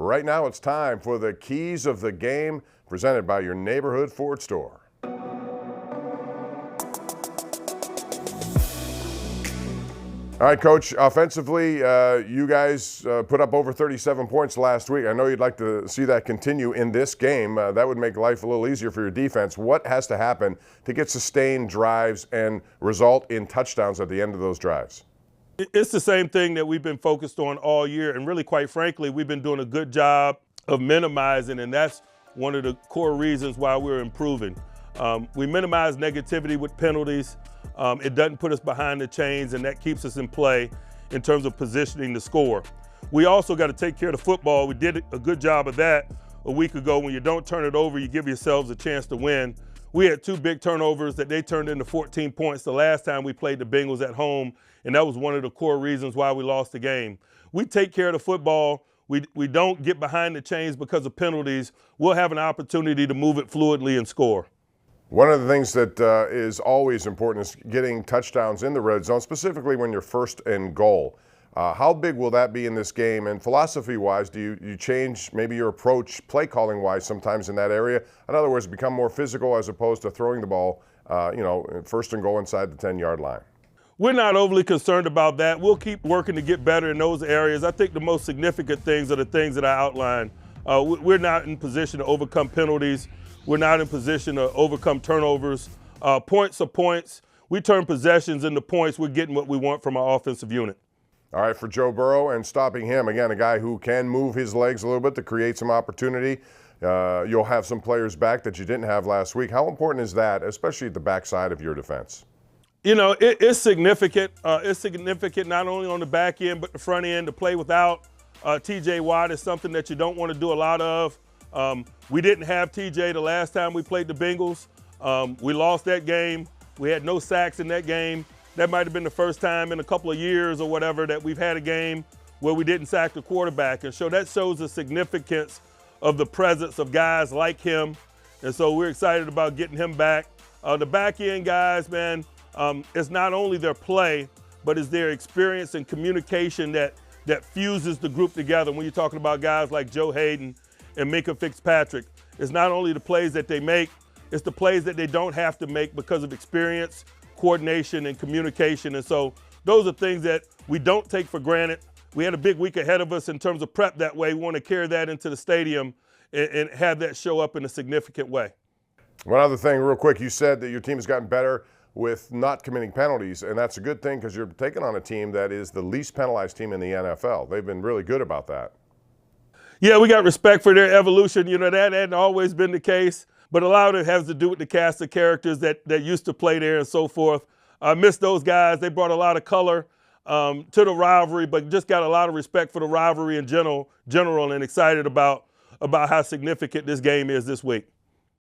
Right now it's time for the Keys of the Game, presented by your neighborhood Ford store. All right, Coach, offensively, you guys put up over 37 points last week. I know you'd like to see that continue in this game. That would make life a little easier for your defense. What has to happen to get sustained drives and result in touchdowns at the end of those drives? It's the same thing that we've been focused on all year, and really, quite frankly, we've been doing a good job of minimizing, and that's one of the core reasons why we're improving. We minimize negativity with penalties. It doesn't put us behind the chains, and that keeps us in play in terms of positioning the score. We also got to take care of the football. We did a good job of that a week ago. When you don't turn it over, you give yourselves a chance to win. We had 2 big turnovers that they turned into 14 points the last time we played the Bengals at home, and that was one of the core reasons why we lost the game. We take care of the football. We don't get behind the chains because of penalties. We'll have an opportunity to move it fluidly and score. One of the things that is always important is getting touchdowns in the red zone, specifically when you're first and goal. How big will that be in this game? And philosophy-wise, do you change maybe your approach play calling-wise sometimes in that area? In other words, become more physical as opposed to throwing the ball, first and goal inside the 10-yard line? We're not overly concerned about that. We'll keep working to get better in those areas. I think the most significant things are the things that I outlined. We're not in position to overcome penalties. We're not in position to overcome turnovers. Points are points. We turn possessions into points. We're getting what we want from our offensive unit. All right, for Joe Burrow and stopping him, again, a guy who can move his legs a little bit to create some opportunity. You'll have some players back that you didn't have last week. How important is that, especially at the backside of your defense? You know, it's significant. It's significant not only on the back end, but the front end. To play without T.J. Watt is something that you don't want to do a lot of. We didn't have TJ the last time we played the Bengals. We lost that game. We had no sacks in that game. That might have been the first time in a couple of years or whatever that we've had a game where we didn't sack the quarterback. And so that shows the significance of the presence of guys like him. And so we're excited about getting him back. The back end guys, man, it's not only their play, but it's their experience and communication that fuses the group together. When you're talking about guys like Joe Hayden and Minkah Fitzpatrick, it's not only the plays that they make, it's the plays that they don't have to make because of experience, coordination, and communication. And so those are things that we don't take for granted. We had a big week ahead of us in terms of prep that way. We want to carry that into the stadium and have that show up in a significant way. One other thing real quick, you said that your team has gotten better with not committing penalties, and that's a good thing because you're taking on a team that is the least penalized team in the NFL. They've been really good about that. Yeah, we got respect for their evolution. You know, that hadn't always been the case, but a lot of it has to do with the cast of characters that used to play there and so forth. I miss those guys. They brought a lot of color to the rivalry, but just got a lot of respect for the rivalry in general and excited about how significant this game is this week.